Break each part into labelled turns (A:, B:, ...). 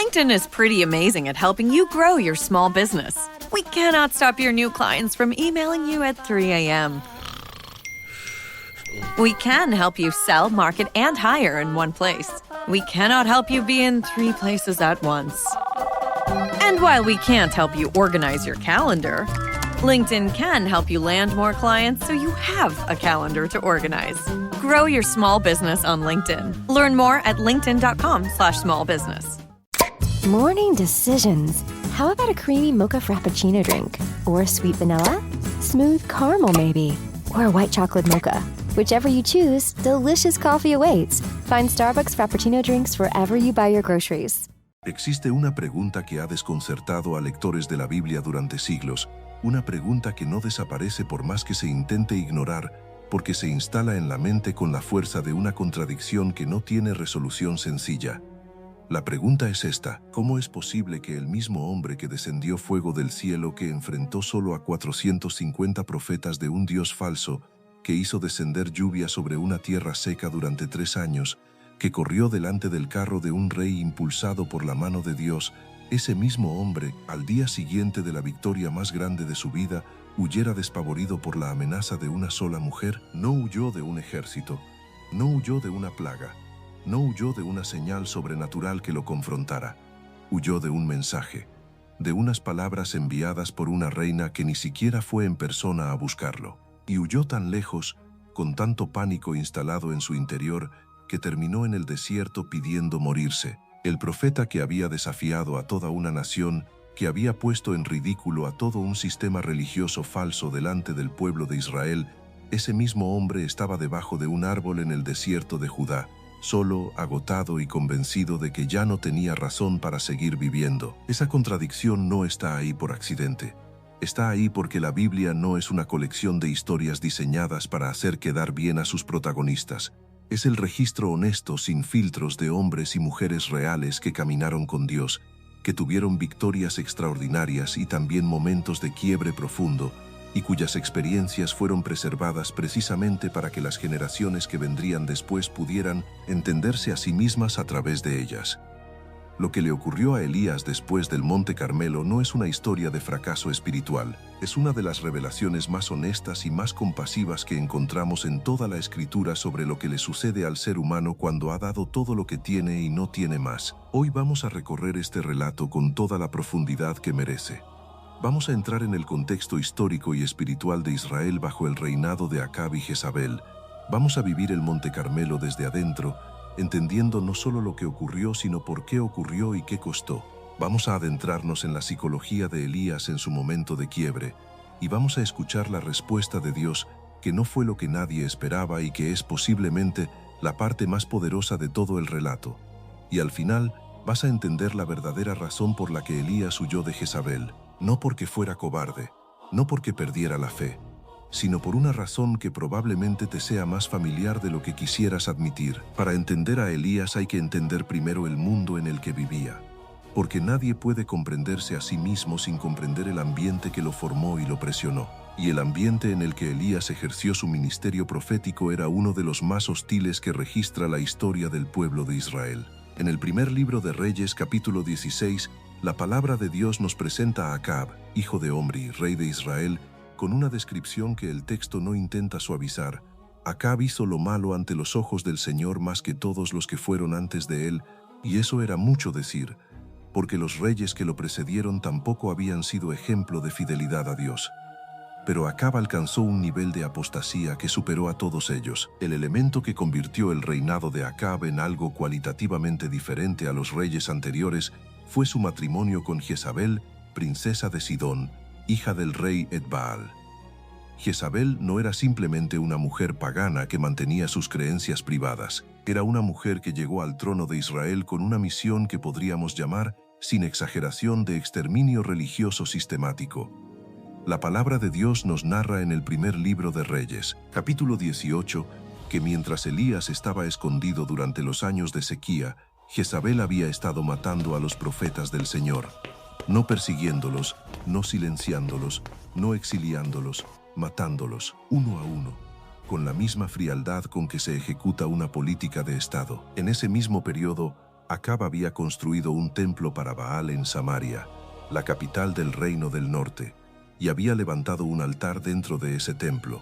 A: LinkedIn is pretty amazing at helping you grow your small business. We cannot stop your new clients from emailing you at 3 a.m. We can help you sell, market, and hire in one place. We cannot help you be in 3 places at once. And while we can't help you organize your calendar, LinkedIn can help you land more clients so you have a calendar to organize. Grow your small business on LinkedIn. Learn more at linkedin.com/smallbusiness.
B: Morning decisions. How about a creamy mocha frappuccino drink? Or sweet vanilla? Smooth caramel maybe? Or a white chocolate mocha? Whichever you choose, delicious coffee awaits. Find Starbucks Frappuccino drinks wherever you buy your groceries.
C: Existe una pregunta que ha desconcertado a lectores de la Biblia durante siglos, una pregunta que no desaparece por más que se intente ignorar, porque se instala en la mente con la fuerza de una contradicción que no tiene resolución sencilla. La pregunta es esta: ¿cómo es posible que el mismo hombre que descendió fuego del cielo, que enfrentó solo a 450 profetas de un Dios falso, que hizo descender lluvia sobre una tierra seca durante 3 años, que corrió delante del carro de un rey impulsado por la mano de Dios, ese mismo hombre, al día siguiente de la victoria más grande de su vida, huyera despavorido por la amenaza de una sola mujer? No huyó de un ejército, no huyó de una plaga, no huyó de una señal sobrenatural que lo confrontara. Huyó de un mensaje, de unas palabras enviadas por una reina que ni siquiera fue en persona a buscarlo. Y huyó tan lejos, con tanto pánico instalado en su interior, que terminó en el desierto pidiendo morirse. El profeta que había desafiado a toda una nación, que había puesto en ridículo a todo un sistema religioso falso delante del pueblo de Israel, ese mismo hombre estaba debajo de un árbol en el desierto de Judá, solo, agotado y convencido de que ya no tenía razón para seguir viviendo. Esa contradicción no está ahí por accidente. Está ahí porque la Biblia no es una colección de historias diseñadas para hacer quedar bien a sus protagonistas. Es el registro honesto, sin filtros, de hombres y mujeres reales que caminaron con Dios, que tuvieron victorias extraordinarias y también momentos de quiebre profundo, y cuyas experiencias fueron preservadas precisamente para que las generaciones que vendrían después pudieran entenderse a sí mismas a través de ellas. Lo que le ocurrió a Elías después del Monte Carmelo no es una historia de fracaso espiritual, es una de las revelaciones más honestas y más compasivas que encontramos en toda la Escritura sobre lo que le sucede al ser humano cuando ha dado todo lo que tiene y no tiene más. Hoy vamos a recorrer este relato con toda la profundidad que merece. Vamos a entrar en el contexto histórico y espiritual de Israel bajo el reinado de Acab y Jezabel. Vamos a vivir el Monte Carmelo desde adentro, entendiendo no solo lo que ocurrió, sino por qué ocurrió y qué costó. Vamos a adentrarnos en la psicología de Elías en su momento de quiebre, y vamos a escuchar la respuesta de Dios, que no fue lo que nadie esperaba y que es posiblemente la parte más poderosa de todo el relato. Y al final, vas a entender la verdadera razón por la que Elías huyó de Jezabel. No porque fuera cobarde, no porque perdiera la fe, sino por una razón que probablemente te sea más familiar de lo que quisieras admitir. Para entender a Elías hay que entender primero el mundo en el que vivía, porque nadie puede comprenderse a sí mismo sin comprender el ambiente que lo formó y lo presionó. Y el ambiente en el que Elías ejerció su ministerio profético era uno de los más hostiles que registra la historia del pueblo de Israel. En el primer libro de Reyes, capítulo 16, la palabra de Dios nos presenta a Acab, hijo de Omri, rey de Israel, con una descripción que el texto no intenta suavizar. Acab hizo lo malo ante los ojos del Señor más que todos los que fueron antes de él, y eso era mucho decir, porque los reyes que lo precedieron tampoco habían sido ejemplo de fidelidad a Dios. Pero Acab alcanzó un nivel de apostasía que superó a todos ellos. El elemento que convirtió el reinado de Acab en algo cualitativamente diferente a los reyes anteriores fue su matrimonio con Jezabel, princesa de Sidón, hija del rey Etbaal. Jezabel no era simplemente una mujer pagana que mantenía sus creencias privadas. Era una mujer que llegó al trono de Israel con una misión que podríamos llamar, sin exageración, de exterminio religioso sistemático. La palabra de Dios nos narra en el primer libro de Reyes, capítulo 18, que mientras Elías estaba escondido durante los años de sequía, Jezabel había estado matando a los profetas del Señor, no persiguiéndolos, no silenciándolos, no exiliándolos, matándolos uno a uno, con la misma frialdad con que se ejecuta una política de Estado. En ese mismo periodo, Acab había construido un templo para Baal en Samaria, la capital del reino del norte, y había levantado un altar dentro de ese templo.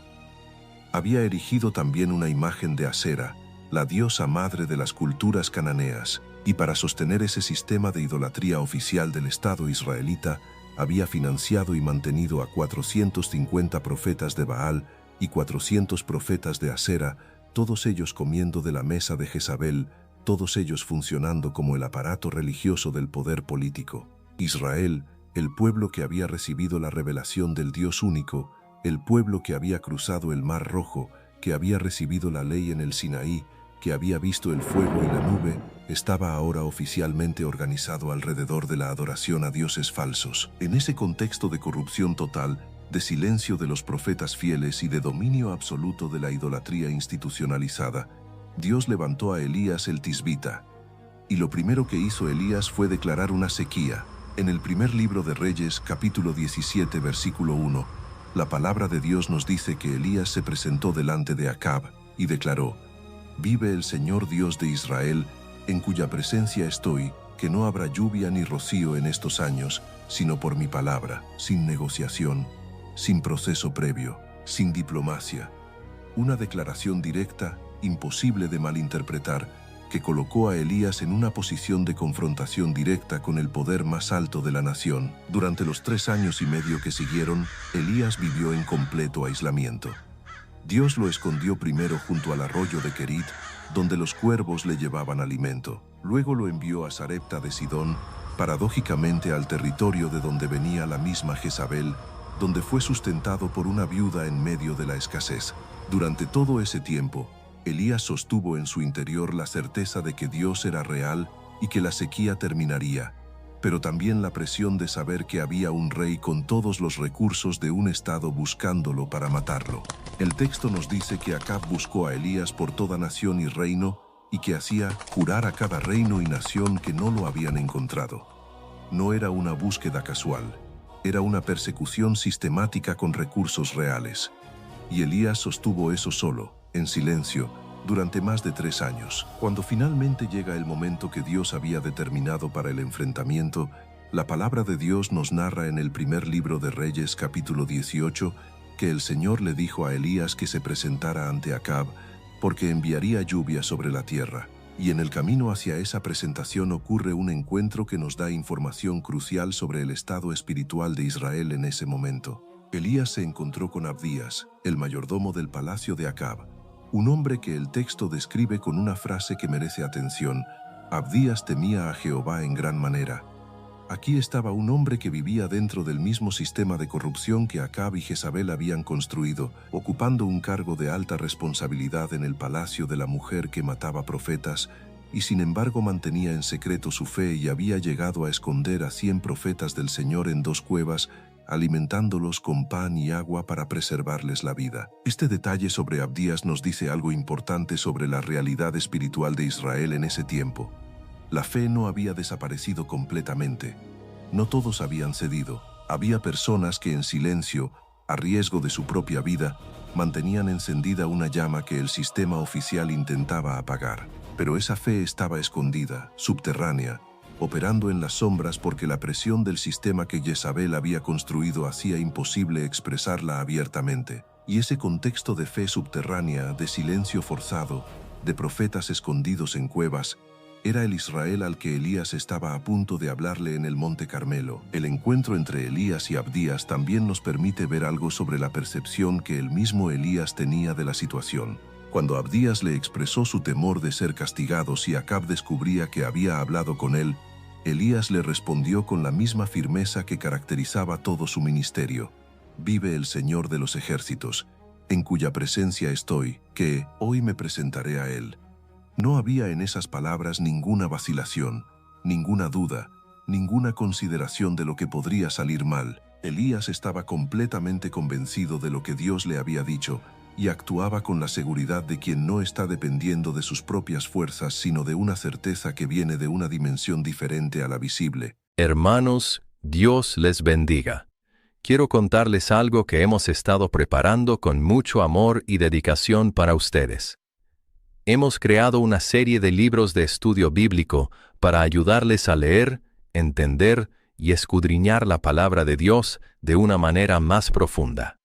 C: Había erigido también una imagen de Asera, la diosa madre de las culturas cananeas, y para sostener ese sistema de idolatría oficial del Estado israelita, había financiado y mantenido a 450 profetas de Baal y 400 profetas de Asera, todos ellos comiendo de la mesa de Jezabel, todos ellos funcionando como el aparato religioso del poder político. Israel, el pueblo que había recibido la revelación del Dios único, el pueblo que había cruzado el Mar Rojo, que había recibido la ley en el Sinaí, que había visto el fuego y la nube, estaba ahora oficialmente organizado alrededor de la adoración a dioses falsos. En ese contexto de corrupción total, de silencio de los profetas fieles y de dominio absoluto de la idolatría institucionalizada, Dios levantó a Elías el Tisbita. Y lo primero que hizo Elías fue declarar una sequía. En el primer libro de Reyes, capítulo 17, versículo 1, la palabra de Dios nos dice que Elías se presentó delante de Acab y declaró: «Vive el Señor Dios de Israel, en cuya presencia estoy, que no habrá lluvia ni rocío en estos años, sino por mi palabra, sin negociación, sin proceso previo, sin diplomacia». Una declaración directa, imposible de malinterpretar, que colocó a Elías en una posición de confrontación directa con el poder más alto de la nación. Durante los 3 años y medio que siguieron, Elías vivió en completo aislamiento. Dios lo escondió primero junto al arroyo de Querit, donde los cuervos le llevaban alimento. Luego lo envió a Sarepta de Sidón, paradójicamente al territorio de donde venía la misma Jezabel, donde fue sustentado por una viuda en medio de la escasez. Durante todo ese tiempo, Elías sostuvo en su interior la certeza de que Dios era real y que la sequía terminaría, pero también la presión de saber que había un rey con todos los recursos de un estado buscándolo para matarlo. El texto nos dice que Acab buscó a Elías por toda nación y reino y que hacía jurar a cada reino y nación que no lo habían encontrado. No era una búsqueda casual, era una persecución sistemática con recursos reales. Y Elías sostuvo eso solo, en silencio, durante más de 3 años. Cuando finalmente llega el momento que Dios había determinado para el enfrentamiento, la palabra de Dios nos narra en el primer libro de Reyes, capítulo 18, que el Señor le dijo a Elías que se presentara ante Acab, porque enviaría lluvia sobre la tierra. Y en el camino hacia esa presentación ocurre un encuentro que nos da información crucial sobre el estado espiritual de Israel en ese momento. Elías se encontró con Abdías, el mayordomo del palacio de Acab, un hombre que el texto describe con una frase que merece atención: Abdías temía a Jehová en gran manera. Aquí estaba un hombre que vivía dentro del mismo sistema de corrupción que Acab y Jezabel habían construido, ocupando un cargo de alta responsabilidad en el palacio de la mujer que mataba profetas, y sin embargo mantenía en secreto su fe y había llegado a esconder a 100 profetas del Señor en 2 cuevas, alimentándolos con pan y agua para preservarles la vida. Este detalle sobre Abdías nos dice algo importante sobre la realidad espiritual de Israel en ese tiempo. La fe no había desaparecido completamente. No todos habían cedido. Había personas que en silencio, a riesgo de su propia vida, mantenían encendida una llama que el sistema oficial intentaba apagar. Pero esa fe estaba escondida, subterránea, operando en las sombras porque la presión del sistema que Jezabel había construido hacía imposible expresarla abiertamente. Y ese contexto de fe subterránea, de silencio forzado, de profetas escondidos en cuevas, era el Israel al que Elías estaba a punto de hablarle en el Monte Carmelo. El encuentro entre Elías y Abdías también nos permite ver algo sobre la percepción que el mismo Elías tenía de la situación. Cuando Abdías le expresó su temor de ser castigado si Acab descubría que había hablado con él, Elías le respondió con la misma firmeza que caracterizaba todo su ministerio: «Vive el Señor de los ejércitos, en cuya presencia estoy, que hoy me presentaré a él». No había en esas palabras ninguna vacilación, ninguna duda, ninguna consideración de lo que podría salir mal. Elías estaba completamente convencido de lo que Dios le había dicho y actuaba con la seguridad de quien no está dependiendo de sus propias fuerzas, sino de una certeza que viene de una dimensión diferente a la visible.
D: Hermanos, Dios les bendiga. Quiero contarles algo que hemos estado preparando con mucho amor y dedicación para ustedes. Hemos creado una serie de libros de estudio bíblico para ayudarles a leer, entender y escudriñar la palabra de Dios de una manera más profunda.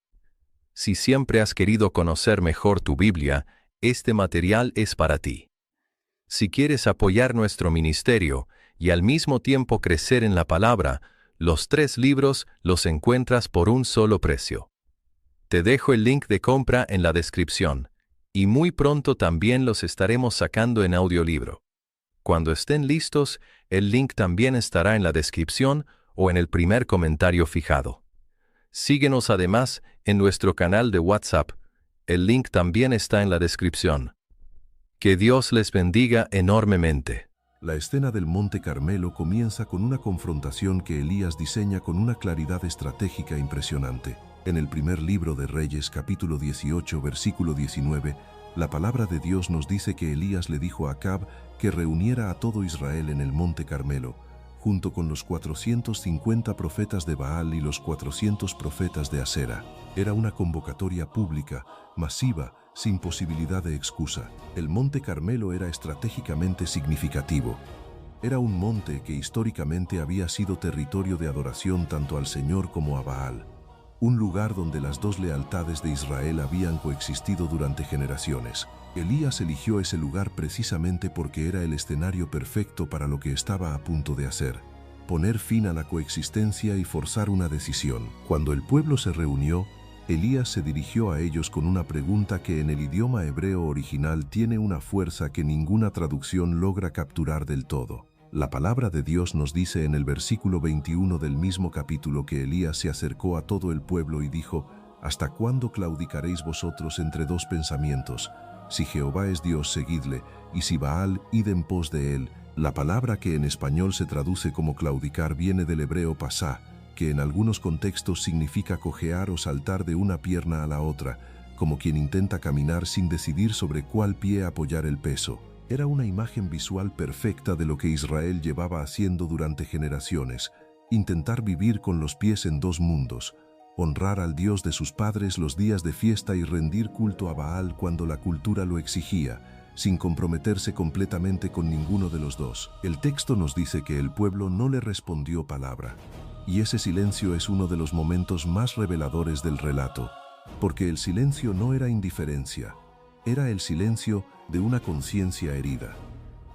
D: Si siempre has querido conocer mejor tu Biblia, este material es para ti. Si quieres apoyar nuestro ministerio y al mismo tiempo crecer en la palabra, los 3 libros los encuentras por un solo precio. Te dejo el link de compra en la descripción, y muy pronto también los estaremos sacando en audiolibro. Cuando estén listos, el link también estará en la descripción o en el primer comentario fijado. Síguenos además en nuestro canal de WhatsApp. El link también está en la descripción. Que Dios les bendiga enormemente.
C: La escena del Monte Carmelo comienza con una confrontación que Elías diseña con una claridad estratégica impresionante. En el primer libro de Reyes, capítulo 18, versículo 19, la palabra de Dios nos dice que Elías le dijo a Acab que reuniera a todo Israel en el Monte Carmelo, junto con los 450 profetas de Baal y los 400 profetas de Asera. Era una convocatoria pública, masiva, sin posibilidad de excusa. El Monte Carmelo era estratégicamente significativo. Era un monte que históricamente había sido territorio de adoración tanto al Señor como a Baal. Un lugar donde las dos lealtades de Israel habían coexistido durante generaciones. Elías eligió ese lugar precisamente porque era el escenario perfecto para lo que estaba a punto de hacer: poner fin a la coexistencia y forzar una decisión. Cuando el pueblo se reunió, Elías se dirigió a ellos con una pregunta que en el idioma hebreo original tiene una fuerza que ninguna traducción logra capturar del todo. La palabra de Dios nos dice en el versículo 21 del mismo capítulo que Elías se acercó a todo el pueblo y dijo: ¿Hasta cuándo claudicaréis vosotros entre dos pensamientos? Si Jehová es Dios, seguidle, y si Baal, id en pos de él. La palabra que en español se traduce como claudicar viene del hebreo pasá, que en algunos contextos significa cojear o saltar de una pierna a la otra, como quien intenta caminar sin decidir sobre cuál pie apoyar el peso. Era una imagen visual perfecta de lo que Israel llevaba haciendo durante generaciones: intentar vivir con los pies en dos mundos, honrar al Dios de sus padres los días de fiesta y rendir culto a Baal cuando la cultura lo exigía, sin comprometerse completamente con ninguno de los dos. El texto nos dice que el pueblo no le respondió palabra. Y ese silencio es uno de los momentos más reveladores del relato, porque el silencio no era indiferencia, era el silencio de una conciencia herida.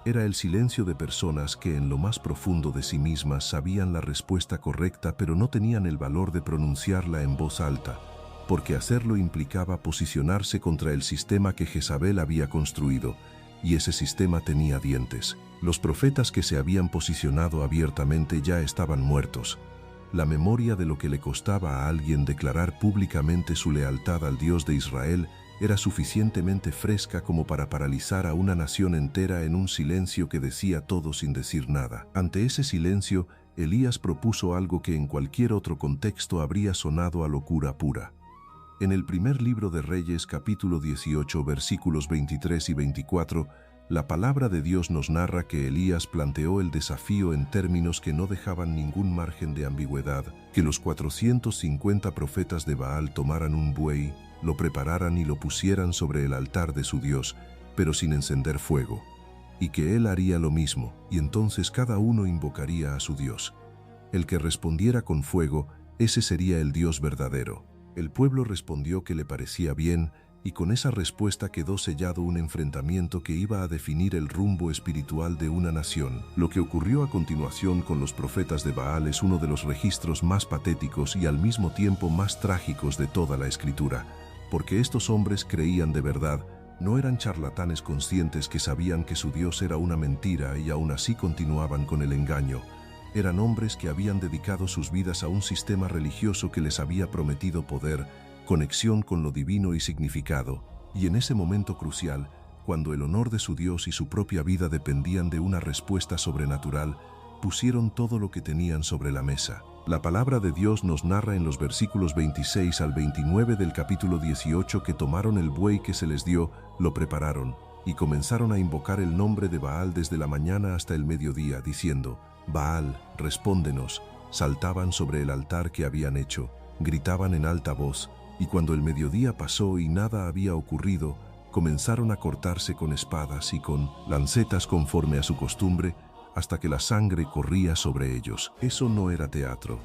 C: Era el silencio de personas que en lo más profundo de sí mismas sabían la respuesta correcta, pero no tenían el valor de pronunciarla en voz alta, porque hacerlo implicaba posicionarse contra el sistema que Jezabel había construido, y ese sistema tenía dientes. Los profetas que se habían posicionado abiertamente ya estaban muertos. La memoria de lo que le costaba a alguien declarar públicamente su lealtad al Dios de Israel era suficientemente fresca como para paralizar a una nación entera en un silencio que decía todo sin decir nada. Ante ese silencio, Elías propuso algo que en cualquier otro contexto habría sonado a locura pura. En el primer libro de Reyes, capítulo 18, versículos 23 y 24, la palabra de Dios nos narra que Elías planteó el desafío en términos que no dejaban ningún margen de ambigüedad: que los 450 profetas de Baal tomaran un buey, lo prepararan y lo pusieran sobre el altar de su Dios, pero sin encender fuego, y que él haría lo mismo, y entonces cada uno invocaría a su Dios. El que respondiera con fuego, ese sería el Dios verdadero. El pueblo respondió que le parecía bien, y con esa respuesta quedó sellado un enfrentamiento que iba a definir el rumbo espiritual de una nación. Lo que ocurrió a continuación con los profetas de Baal es uno de los registros más patéticos y al mismo tiempo más trágicos de toda la Escritura, porque estos hombres creían de verdad, no eran charlatanes conscientes que sabían que su Dios era una mentira y aún así continuaban con el engaño. Eran hombres que habían dedicado sus vidas a un sistema religioso que les había prometido poder, conexión con lo divino y significado, y en ese momento crucial, cuando el honor de su Dios y su propia vida dependían de una respuesta sobrenatural, pusieron todo lo que tenían sobre la mesa. La palabra de Dios nos narra en los versículos 26 al 29 del capítulo 18 que tomaron el buey que se les dio, lo prepararon, y comenzaron a invocar el nombre de Baal desde la mañana hasta el mediodía, diciendo: Baal, respóndenos. Saltaban sobre el altar que habían hecho, gritaban en alta voz, y cuando el mediodía pasó y nada había ocurrido, comenzaron a cortarse con espadas y con lancetas conforme a su costumbre, hasta que la sangre corría sobre ellos. Eso no era teatro.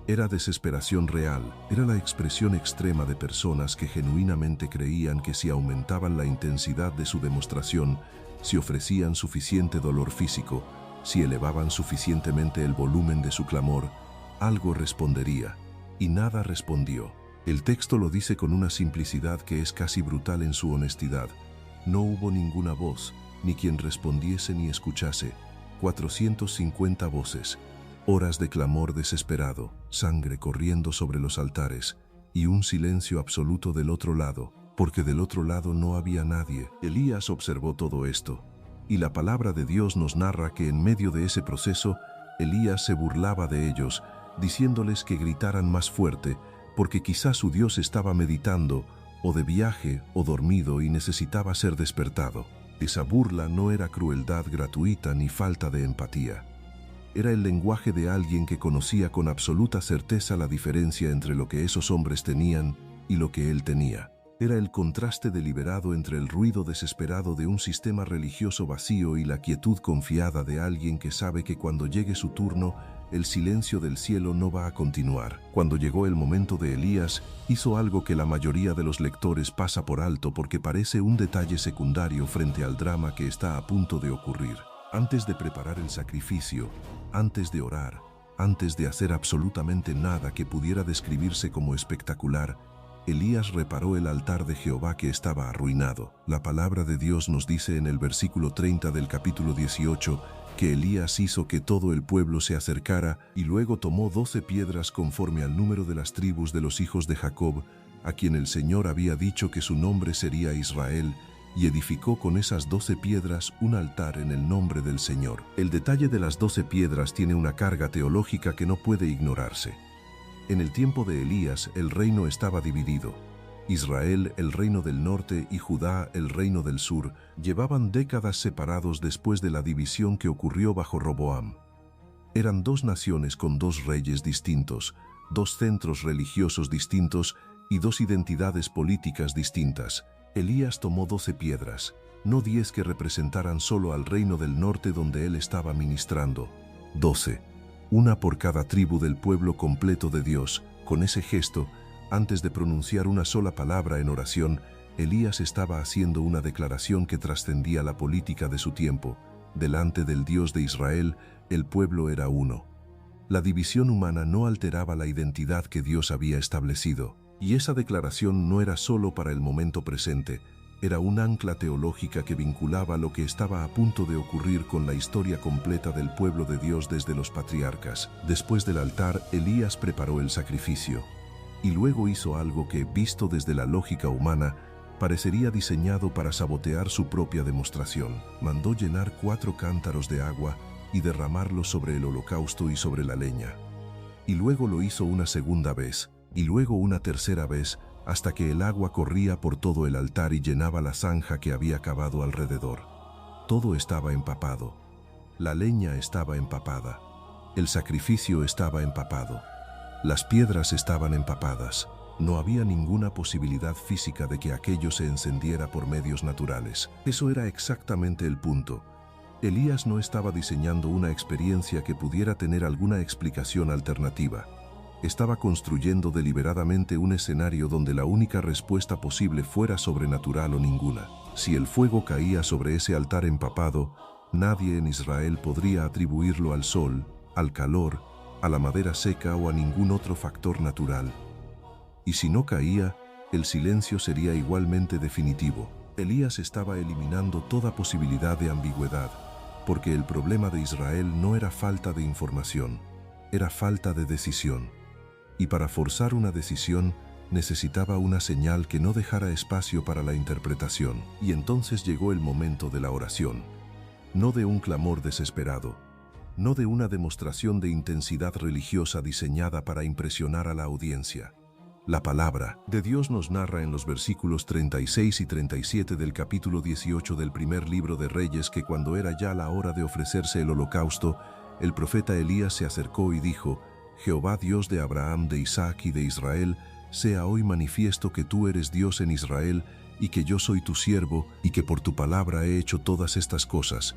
C: Era desesperación real, era la expresión extrema de personas que genuinamente creían que si aumentaban la intensidad de su demostración, si ofrecían suficiente dolor físico, si elevaban suficientemente el volumen de su clamor, algo respondería. Y nada respondió. El texto lo dice con una simplicidad que es casi brutal en su honestidad. No hubo ninguna voz, ni quien respondiese ni escuchase. 450 voces. Horas de clamor desesperado, sangre corriendo sobre los altares, y un silencio absoluto del otro lado, porque del otro lado no había nadie. Elías observó todo esto, y la palabra de Dios nos narra que en medio de ese proceso, Elías se burlaba de ellos, diciéndoles que gritaran más fuerte, porque quizás su Dios estaba meditando, o de viaje, o dormido y necesitaba ser despertado. Esa burla no era crueldad gratuita ni falta de empatía. Era el lenguaje de alguien que conocía con absoluta certeza la diferencia entre lo que esos hombres tenían y lo que él tenía. Era el contraste deliberado entre el ruido desesperado de un sistema religioso vacío y la quietud confiada de alguien que sabe que cuando llegue su turno, el silencio del cielo no va a continuar. Cuando llegó el momento de Elías, hizo algo que la mayoría de los lectores pasa por alto porque parece un detalle secundario frente al drama que está a punto de ocurrir. Antes de preparar el sacrificio, antes de orar, antes de hacer absolutamente nada que pudiera describirse como espectacular, Elías reparó el altar de Jehová que estaba arruinado. La palabra de Dios nos dice en el versículo 30 del capítulo 18 que Elías hizo que todo el pueblo se acercara y luego tomó 12 piedras conforme al número de las tribus de los hijos de Jacob, a quien el Señor había dicho que su nombre sería Israel, y edificó con esas 12 piedras un altar en el nombre del Señor. El detalle de las 12 piedras tiene una carga teológica que no puede ignorarse. En el tiempo de Elías, el reino estaba dividido. Israel, el reino del norte, y Judá, el reino del sur, llevaban décadas separados después de la división que ocurrió bajo Roboam. Eran dos naciones con dos reyes distintos, dos centros religiosos distintos y dos identidades políticas distintas. Elías tomó 12 piedras, no 10 que representaran solo al reino del norte donde él estaba ministrando. 12, una por cada tribu del pueblo completo de Dios. Con ese gesto, antes de pronunciar una sola palabra en oración, Elías estaba haciendo una declaración que trascendía la política de su tiempo. Delante del Dios de Israel, el pueblo era uno. La división humana no alteraba la identidad que Dios había establecido. Y esa declaración no era solo para el momento presente, era un ancla teológica que vinculaba lo que estaba a punto de ocurrir con la historia completa del pueblo de Dios desde los patriarcas. Después del altar, Elías preparó el sacrificio, y luego hizo algo que, visto desde la lógica humana, parecería diseñado para sabotear su propia demostración. Mandó llenar 4 cántaros de agua y derramarlos sobre el holocausto y sobre la leña. Y luego lo hizo una segunda vez, y luego una tercera vez, hasta que el agua corría por todo el altar y llenaba la zanja que había cavado alrededor. Todo estaba empapado. La leña estaba empapada. El sacrificio estaba empapado. Las piedras estaban empapadas. No había ninguna posibilidad física de que aquello se encendiera por medios naturales. Eso era exactamente el punto. Elías no estaba diseñando una experiencia que pudiera tener alguna explicación alternativa. Estaba construyendo deliberadamente un escenario donde la única respuesta posible fuera sobrenatural o ninguna. Si el fuego caía sobre ese altar empapado, nadie en Israel podría atribuirlo al sol, al calor, a la madera seca o a ningún otro factor natural. Y si no caía, el silencio sería igualmente definitivo. Elías estaba eliminando toda posibilidad de ambigüedad, porque el problema de Israel no era falta de información, era falta de decisión. Y para forzar una decisión, necesitaba una señal que no dejara espacio para la interpretación. Y entonces llegó el momento de la oración. No de un clamor desesperado, no de una demostración de intensidad religiosa diseñada para impresionar a la audiencia. La palabra de Dios nos narra en los versículos 36 y 37 del capítulo 18 del primer libro de Reyes que cuando era ya la hora de ofrecerse el holocausto, el profeta Elías se acercó y dijo: Jehová Dios de Abraham, de Isaac y de Israel, sea hoy manifiesto que tú eres Dios en Israel y que yo soy tu siervo, y que por tu palabra he hecho todas estas cosas.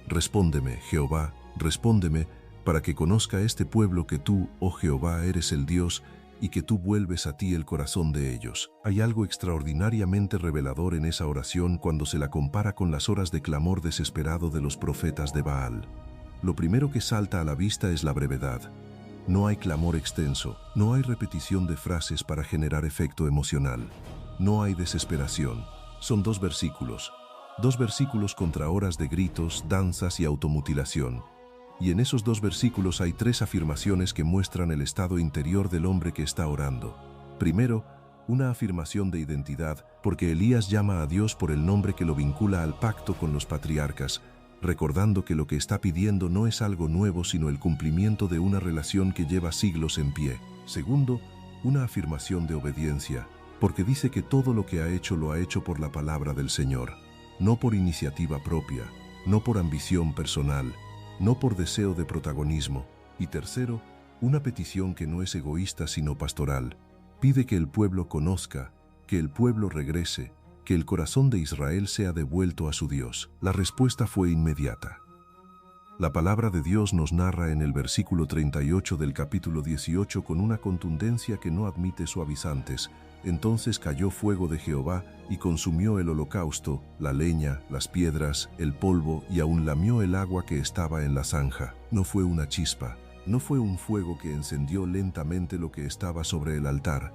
C: Respóndeme, Jehová, respóndeme, para que conozca este pueblo que tú, oh Jehová, eres el Dios, y que tú vuelves a ti el corazón de ellos. Hay algo extraordinariamente revelador en esa oración cuando se la compara con las horas de clamor desesperado de los profetas de Baal. Lo primero que salta a la vista es la brevedad. No hay clamor extenso, no hay repetición de frases para generar efecto emocional. No hay desesperación. Son 2 versículos. 2 versículos contra horas de gritos, danzas y automutilación. Y en esos 2 versículos hay 3 afirmaciones que muestran el estado interior del hombre que está orando. Primero, una afirmación de identidad, porque Elías llama a Dios por el nombre que lo vincula al pacto con los patriarcas, recordando que lo que está pidiendo no es algo nuevo, sino el cumplimiento de una relación que lleva siglos en pie. Segundo, una afirmación de obediencia, porque dice que todo lo que ha hecho lo ha hecho por la palabra del Señor, no por iniciativa propia, no por ambición personal, no por deseo de protagonismo. Y tercero, una petición que no es egoísta sino pastoral. Pide que el pueblo conozca, que el pueblo regrese, que el corazón de Israel sea devuelto a su Dios. La respuesta fue inmediata. La palabra de Dios nos narra en el versículo 38 del capítulo 18 con una contundencia que no admite suavizantes. Entonces cayó fuego de Jehová y consumió el holocausto, la leña, las piedras, el polvo y aún lamió el agua que estaba en la zanja. No fue una chispa, no fue un fuego que encendió lentamente lo que estaba sobre el altar.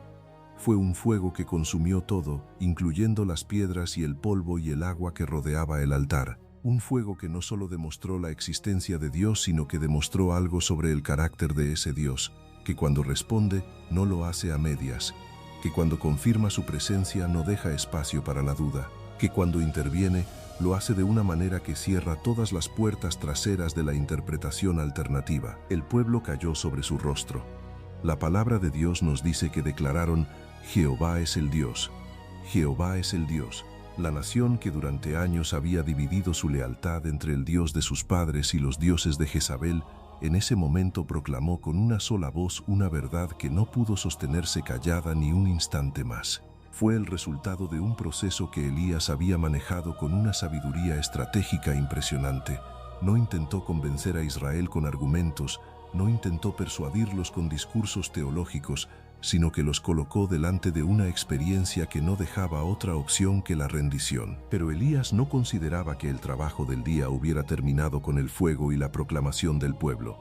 C: Fue un fuego que consumió todo, incluyendo las piedras y el polvo y el agua que rodeaba el altar. Un fuego que no solo demostró la existencia de Dios, sino que demostró algo sobre el carácter de ese Dios, que cuando responde no lo hace a medias, que cuando confirma su presencia no deja espacio para la duda, que cuando interviene lo hace de una manera que cierra todas las puertas traseras de la interpretación alternativa. El pueblo cayó sobre su rostro. La palabra de Dios nos dice que declararon: Jehová es el Dios. Jehová es el Dios. La nación que durante años había dividido su lealtad entre el Dios de sus padres y los dioses de Jezabel, en ese momento proclamó con una sola voz una verdad que no pudo sostenerse callada ni un instante más. Fue el resultado de un proceso que Elías había manejado con una sabiduría estratégica impresionante. No intentó convencer a Israel con argumentos, no intentó persuadirlos con discursos teológicos, sino que los colocó delante de una experiencia que no dejaba otra opción que la rendición. Pero Elías no consideraba que el trabajo del día hubiera terminado con el fuego y la proclamación del pueblo.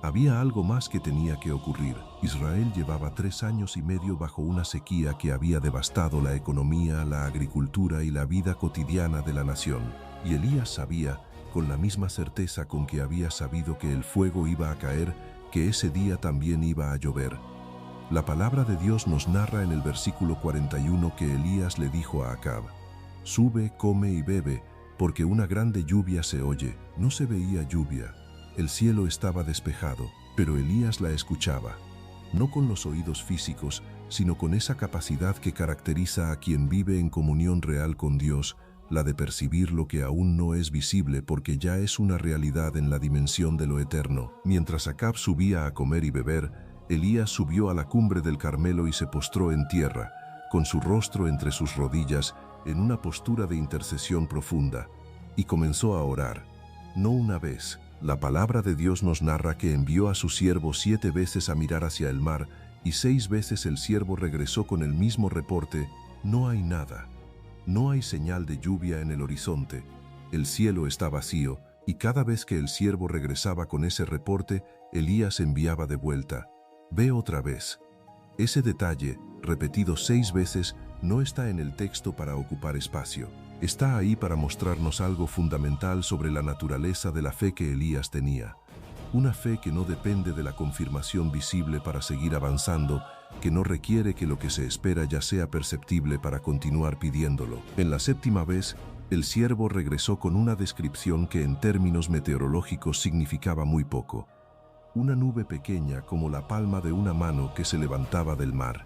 C: Había algo más que tenía que ocurrir. Israel llevaba 3 años y medio bajo una sequía que había devastado la economía, la agricultura y la vida cotidiana de la nación. Y Elías sabía, con la misma certeza con que había sabido que el fuego iba a caer, que ese día también iba a llover. La palabra de Dios nos narra en el versículo 41 que Elías le dijo a Acab: «Sube, come y bebe, porque una grande lluvia se oye». No se veía lluvia. El cielo estaba despejado, pero Elías la escuchaba. No con los oídos físicos, sino con esa capacidad que caracteriza a quien vive en comunión real con Dios, la de percibir lo que aún no es visible porque ya es una realidad en la dimensión de lo eterno. Mientras Acab subía a comer y beber, Elías subió a la cumbre del Carmelo y se postró en tierra, con su rostro entre sus rodillas, en una postura de intercesión profunda, y comenzó a orar. No una vez. La palabra de Dios nos narra que envió a su siervo 7 veces a mirar hacia el mar, y 6 veces el siervo regresó con el mismo reporte: no hay nada. No hay señal de lluvia en el horizonte. El cielo está vacío, y cada vez que el siervo regresaba con ese reporte, Elías enviaba de vuelta: ve otra vez. Ese detalle, repetido 6 veces, no está en el texto para ocupar espacio. Está ahí para mostrarnos algo fundamental sobre la naturaleza de la fe que Elías tenía. Una fe que no depende de la confirmación visible para seguir avanzando, que no requiere que lo que se espera ya sea perceptible para continuar pidiéndolo. En la 7ª vez, el siervo regresó con una descripción que en términos meteorológicos significaba muy poco. Una nube pequeña como la palma de una mano que se levantaba del mar.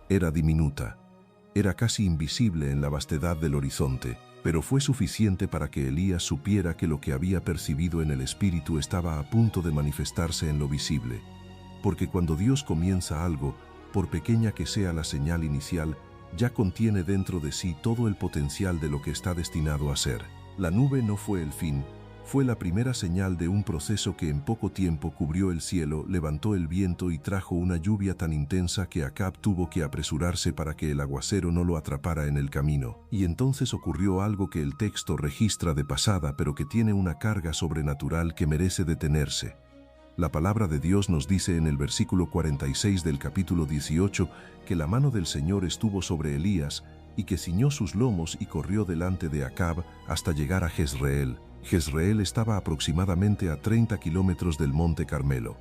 C: Era diminuta. Era casi invisible en la vastedad del horizonte, pero fue suficiente para que Elías supiera que lo que había percibido en el espíritu estaba a punto de manifestarse en lo visible. Porque cuando Dios comienza algo, por pequeña que sea la señal inicial, ya contiene dentro de sí todo el potencial de lo que está destinado a ser. La nube no fue el fin, fue la primera señal de un proceso que en poco tiempo cubrió el cielo, levantó el viento y trajo una lluvia tan intensa que Acab tuvo que apresurarse para que el aguacero no lo atrapara en el camino. Y entonces ocurrió algo que el texto registra de pasada, pero que tiene una carga sobrenatural que merece detenerse. La palabra de Dios nos dice en el versículo 46 del capítulo 18 que la mano del Señor estuvo sobre Elías y que ciñó sus lomos y corrió delante de Acab hasta llegar a Jezreel. Jezreel estaba aproximadamente a 30 kilómetros del monte Carmelo.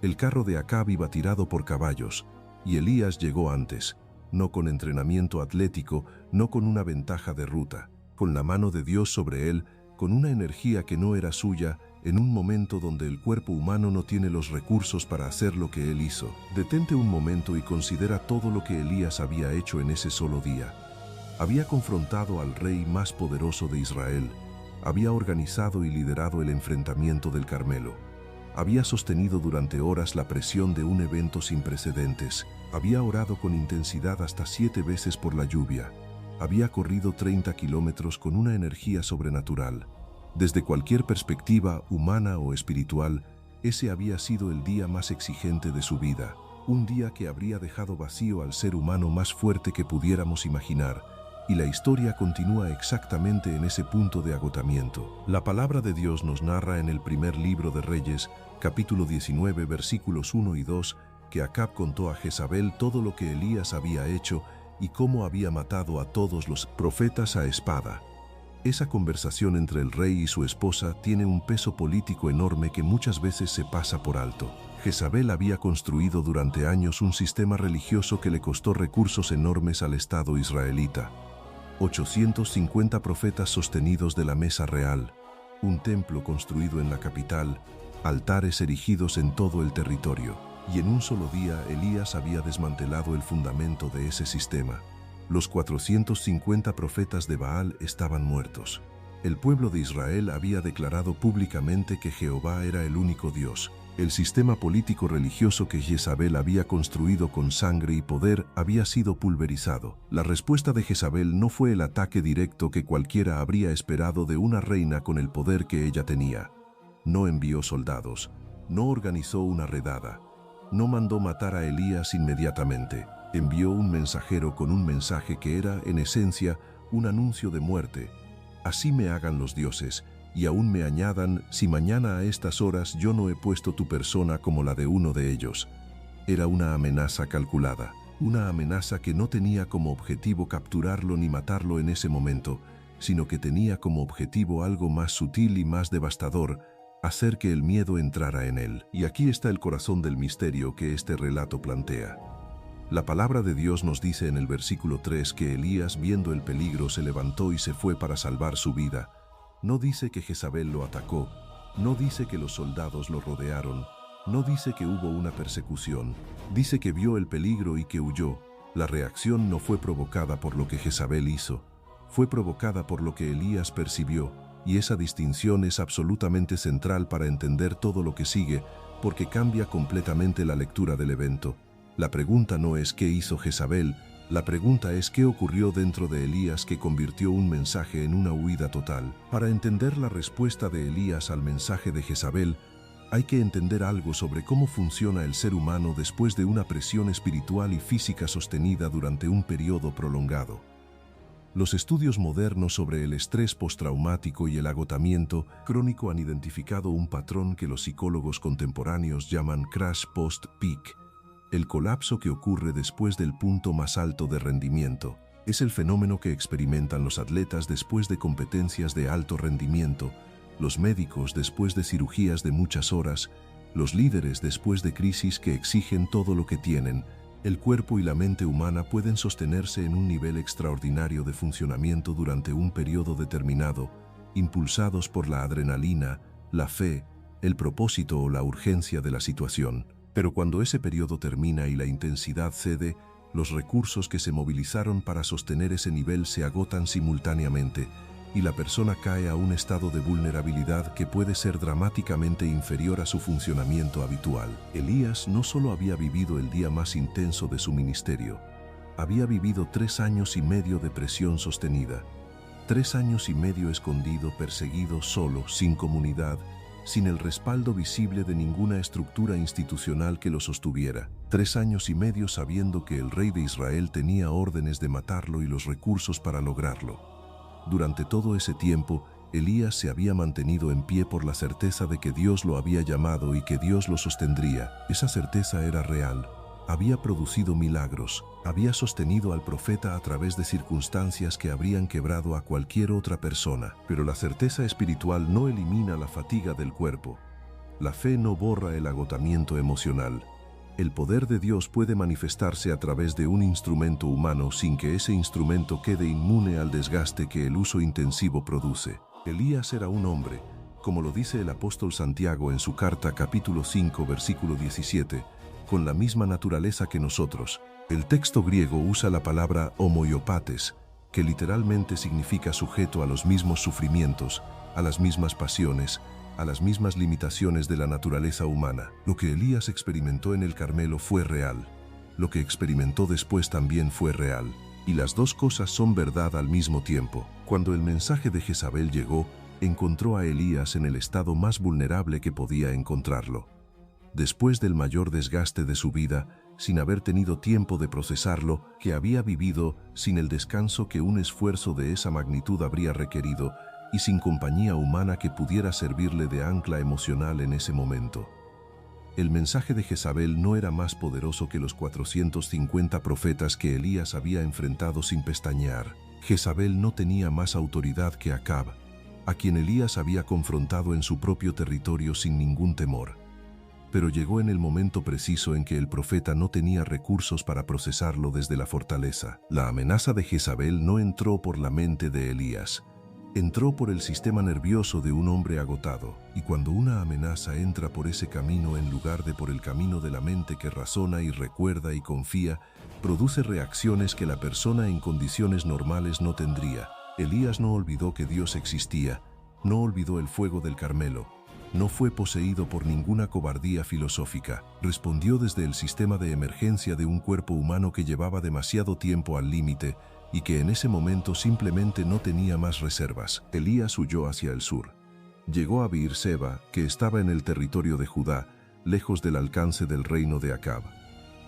C: El carro de Acab iba tirado por caballos, y Elías llegó antes, no con entrenamiento atlético, no con una ventaja de ruta, con la mano de Dios sobre él, con una energía que no era suya, en un momento donde el cuerpo humano no tiene los recursos para hacer lo que él hizo. Detente un momento y considera todo lo que Elías había hecho en ese solo día. Había confrontado al rey más poderoso de Israel, había organizado y liderado el enfrentamiento del Carmelo. Había sostenido durante horas la presión de un evento sin precedentes. Había orado con intensidad hasta 7 veces por la lluvia. Había corrido 30 kilómetros con una energía sobrenatural. Desde cualquier perspectiva, humana o espiritual, ese había sido el día más exigente de su vida. Un día que habría dejado vacío al ser humano más fuerte que pudiéramos imaginar. Y la historia continúa exactamente en ese punto de agotamiento. La palabra de Dios nos narra en el primer libro de Reyes, capítulo 19, versículos 1 y 2, que Acab contó a Jezabel todo lo que Elías había hecho y cómo había matado a todos los profetas a espada. Esa conversación entre el rey y su esposa tiene un peso político enorme que muchas veces se pasa por alto. Jezabel había construido durante años un sistema religioso que le costó recursos enormes al Estado israelita. 850 profetas sostenidos de la mesa real, un templo construido en la capital, altares erigidos en todo el territorio. Y en un solo día Elías había desmantelado el fundamento de ese sistema. Los 450 profetas de Baal estaban muertos. El pueblo de Israel había declarado públicamente que Jehová era el único Dios. El sistema político-religioso que Jezabel había construido con sangre y poder había sido pulverizado. La respuesta de Jezabel no fue el ataque directo que cualquiera habría esperado de una reina con el poder que ella tenía. No envió soldados, no organizó una redada, no mandó matar a Elías inmediatamente. Envió un mensajero con un mensaje que era, en esencia, un anuncio de muerte. Así me hagan los dioses, y aún me añadan, si mañana a estas horas yo no he puesto tu persona como la de uno de ellos. Era una amenaza calculada, una amenaza que no tenía como objetivo capturarlo ni matarlo en ese momento, sino que tenía como objetivo algo más sutil y más devastador, hacer que el miedo entrara en él. Y aquí está el corazón del misterio que este relato plantea. La palabra de Dios nos dice en el versículo 3 que Elías, viendo el peligro, se levantó y se fue para salvar su vida. No dice que Jezabel lo atacó, no dice que los soldados lo rodearon, no dice que hubo una persecución, dice que vio el peligro y que huyó. La reacción no fue provocada por lo que Jezabel hizo, fue provocada por lo que Elías percibió, y esa distinción es absolutamente central para entender todo lo que sigue, porque cambia completamente la lectura del evento. La pregunta no es qué hizo Jezabel, la pregunta es qué ocurrió dentro de Elías que convirtió un mensaje en una huida total. Para entender la respuesta de Elías al mensaje de Jezabel, hay que entender algo sobre cómo funciona el ser humano después de una presión espiritual y física sostenida durante un periodo prolongado. Los estudios modernos sobre el estrés postraumático y el agotamiento crónico han identificado un patrón que los psicólogos contemporáneos llaman crash post-peak. El colapso que ocurre después del punto más alto de rendimiento es el fenómeno que experimentan los atletas después de competencias de alto rendimiento, los médicos después de cirugías de muchas horas, los líderes después de crisis que exigen todo lo que tienen. El cuerpo y la mente humana pueden sostenerse en un nivel extraordinario de funcionamiento durante un periodo determinado, impulsados por la adrenalina, la fe, el propósito o la urgencia de la situación. Pero cuando ese periodo termina y la intensidad cede, los recursos que se movilizaron para sostener ese nivel se agotan simultáneamente y la persona cae a un estado de vulnerabilidad que puede ser dramáticamente inferior a su funcionamiento habitual. Elías no solo había vivido el día más intenso de su ministerio, Había vivido 3 años y medio de presión sostenida. 3 años y medio escondido, perseguido, solo, sin comunidad, sin el respaldo visible de ninguna estructura institucional que lo sostuviera. 3 años y medio sabiendo que el rey de Israel tenía órdenes de matarlo y los recursos para lograrlo. Durante todo ese tiempo, Elías se había mantenido en pie por la certeza de que Dios lo había llamado y que Dios lo sostendría. Esa certeza era real. Había producido milagros, había sostenido al profeta a través de circunstancias que habrían quebrado a cualquier otra persona. Pero la certeza espiritual no elimina la fatiga del cuerpo. La fe no borra el agotamiento emocional. El poder de Dios puede manifestarse a través de un instrumento humano sin que ese instrumento quede inmune al desgaste que el uso intensivo produce. Elías era un hombre, como lo dice el apóstol Santiago en su carta capítulo 5 versículo 17, con la misma naturaleza que nosotros. El texto griego usa la palabra homoiopates, que literalmente significa sujeto a los mismos sufrimientos, a las mismas pasiones, a las mismas limitaciones de la naturaleza humana. Lo que Elías experimentó en el Carmelo fue real. Lo que experimentó después también fue real. Y las dos cosas son verdad al mismo tiempo. Cuando el mensaje de Jezabel llegó, encontró a Elías en el estado más vulnerable que podía encontrarlo. Después del mayor desgaste de su vida, sin haber tenido tiempo de procesarlo, que había vivido sin el descanso que un esfuerzo de esa magnitud habría requerido, y sin compañía humana que pudiera servirle de ancla emocional en ese momento. El mensaje de Jezabel no era más poderoso que los 450 profetas que Elías había enfrentado sin pestañear. Jezabel no tenía más autoridad que Acab, a quien Elías había confrontado en su propio territorio sin ningún temor. Pero llegó en el momento preciso en que el profeta no tenía recursos para procesarlo desde la fortaleza. La amenaza de Jezabel no entró por la mente de Elías. Entró por el sistema nervioso de un hombre agotado, y cuando una amenaza entra por ese camino en lugar de por el camino de la mente que razona y recuerda y confía, produce reacciones que la persona en condiciones normales no tendría. Elías no olvidó que Dios existía, no olvidó el fuego del Carmelo, no fue poseído por ninguna cobardía filosófica. Respondió desde el sistema de emergencia de un cuerpo humano que llevaba demasiado tiempo al límite, y que en ese momento simplemente no tenía más reservas. Elías huyó hacia el sur. Llegó a Beerseba, que estaba en el territorio de Judá, lejos del alcance del reino de Acab.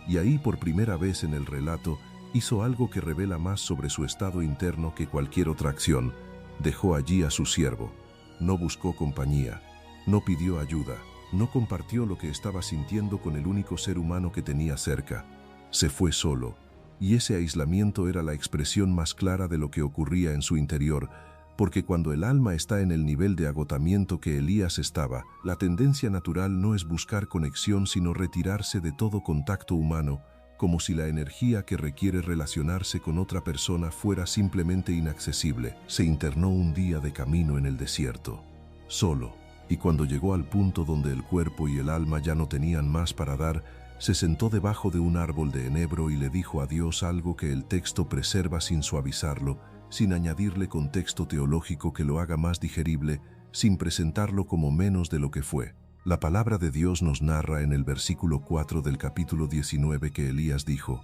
C: Y ahí, por primera vez en el relato, hizo algo que revela más sobre su estado interno que cualquier otra acción. Dejó allí a su siervo. No buscó compañía. No pidió ayuda. No compartió lo que estaba sintiendo con el único ser humano que tenía cerca. Se fue solo. Y ese aislamiento era la expresión más clara de lo que ocurría en su interior, porque cuando el alma está en el nivel de agotamiento que Elías estaba, la tendencia natural no es buscar conexión sino retirarse de todo contacto humano, como si la energía que requiere relacionarse con otra persona fuera simplemente inaccesible. Se internó un día de camino en el desierto, solo, y cuando llegó al punto donde el cuerpo y el alma ya no tenían más para dar, se sentó debajo de un árbol de enebro y le dijo a Dios algo que el texto preserva sin suavizarlo, sin añadirle contexto teológico que lo haga más digerible, sin presentarlo como menos de lo que fue. La palabra de Dios nos narra en el versículo 4 del capítulo 19 que Elías dijo: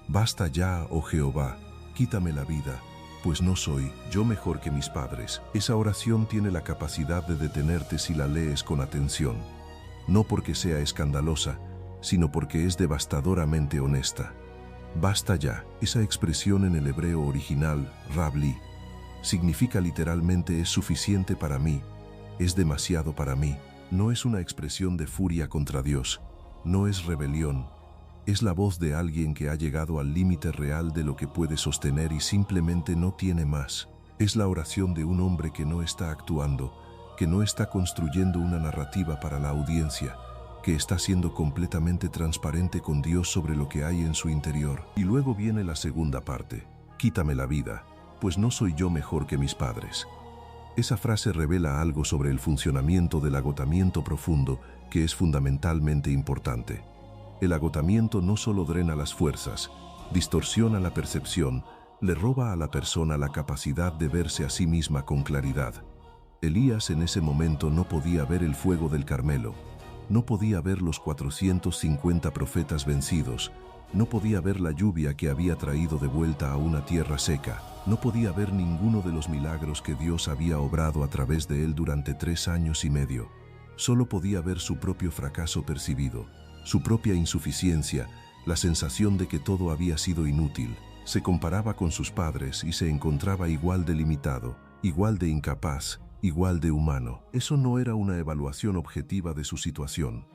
C: «Basta ya, oh Jehová, quítame la vida, pues no soy yo mejor que mis padres». Esa oración tiene la capacidad de detenerte si la lees con atención, no porque sea escandalosa, sino porque es devastadoramente honesta. Basta ya. Esa expresión en el hebreo original, rabli, significa literalmente es suficiente para mí, es demasiado para mí. No es una expresión de furia contra Dios, no es rebelión, es la voz de alguien que ha llegado al límite real de lo que puede sostener y simplemente no tiene más. Es la oración de un hombre que no está actuando, que no está construyendo una narrativa para la audiencia, que está siendo completamente transparente con Dios sobre lo que hay en su interior. Y luego viene la segunda parte: quítame la vida, pues no soy yo mejor que mis padres. Esa frase revela algo sobre el funcionamiento del agotamiento profundo que es fundamentalmente importante. El agotamiento no solo drena las fuerzas, distorsiona la percepción, le roba a la persona la capacidad de verse a sí misma con claridad. Elías en ese momento no podía ver el fuego del Carmelo, no podía ver los 450 profetas vencidos, No podía ver la lluvia que había traído de vuelta a una tierra seca. No podía ver ninguno de los milagros que Dios había obrado a través de él durante 3 años y medio. Solo podía ver su propio fracaso percibido, su propia insuficiencia, la sensación de que todo había sido inútil. Se comparaba con sus padres y se encontraba igual de limitado, igual de incapaz, igual de humano. Eso no era una evaluación objetiva de su situación.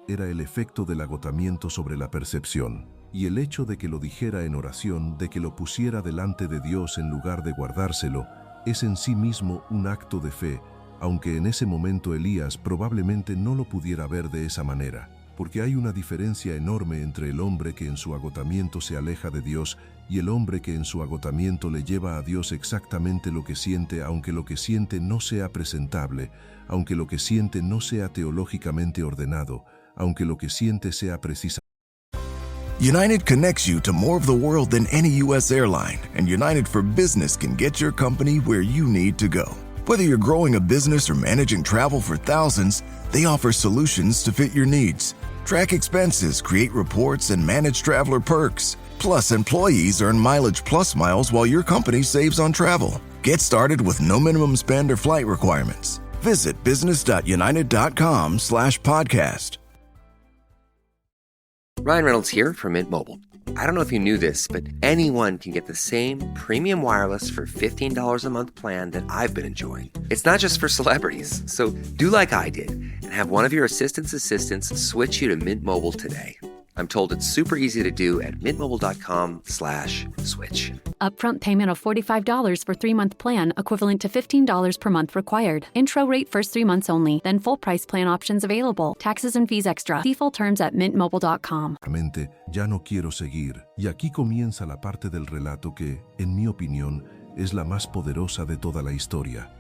C: Era el efecto del agotamiento sobre la percepción. Y el hecho de que lo dijera en oración, de que lo pusiera delante de Dios en lugar de guardárselo, es en sí mismo un acto de fe, aunque en ese momento Elías probablemente no lo pudiera ver de esa manera, porque hay una diferencia enorme entre el hombre que en su agotamiento se aleja de Dios y el hombre que en su agotamiento le lleva a Dios exactamente lo que siente, aunque lo que siente no sea presentable, aunque lo que siente no sea teológicamente ordenado, aunque lo que siente sea precisamente.
E: United connects you to more of the world than any U.S. airline, and United for Business can get your company where you need to go. Whether you're growing a business or managing travel for thousands, they offer solutions to fit your needs. Track expenses, create reports, and manage traveler perks. Plus, employees earn Mileage Plus miles while your company saves on travel. Get started with no minimum spend or flight requirements. Visit business.united.com/podcast.
F: Ryan Reynolds here from Mint Mobile. I don't know if you knew this, but anyone can get the same premium wireless for $15 a month plan that I've been enjoying. It's not just for celebrities. So do like I did and have one of your assistants switch you to Mint Mobile today. I'm told it's super easy to do at mintmobile.com/switch.
G: Upfront payment of $45 for 3-month plan, equivalent to $15 per month required. Intro rate first 3 months only, then full price plan options available. Taxes and fees extra. See full terms at mintmobile.com.
C: Ya no quiero seguir. Y aquí comienza la parte del relato que, en mi opinión, es la más poderosa de toda la historia.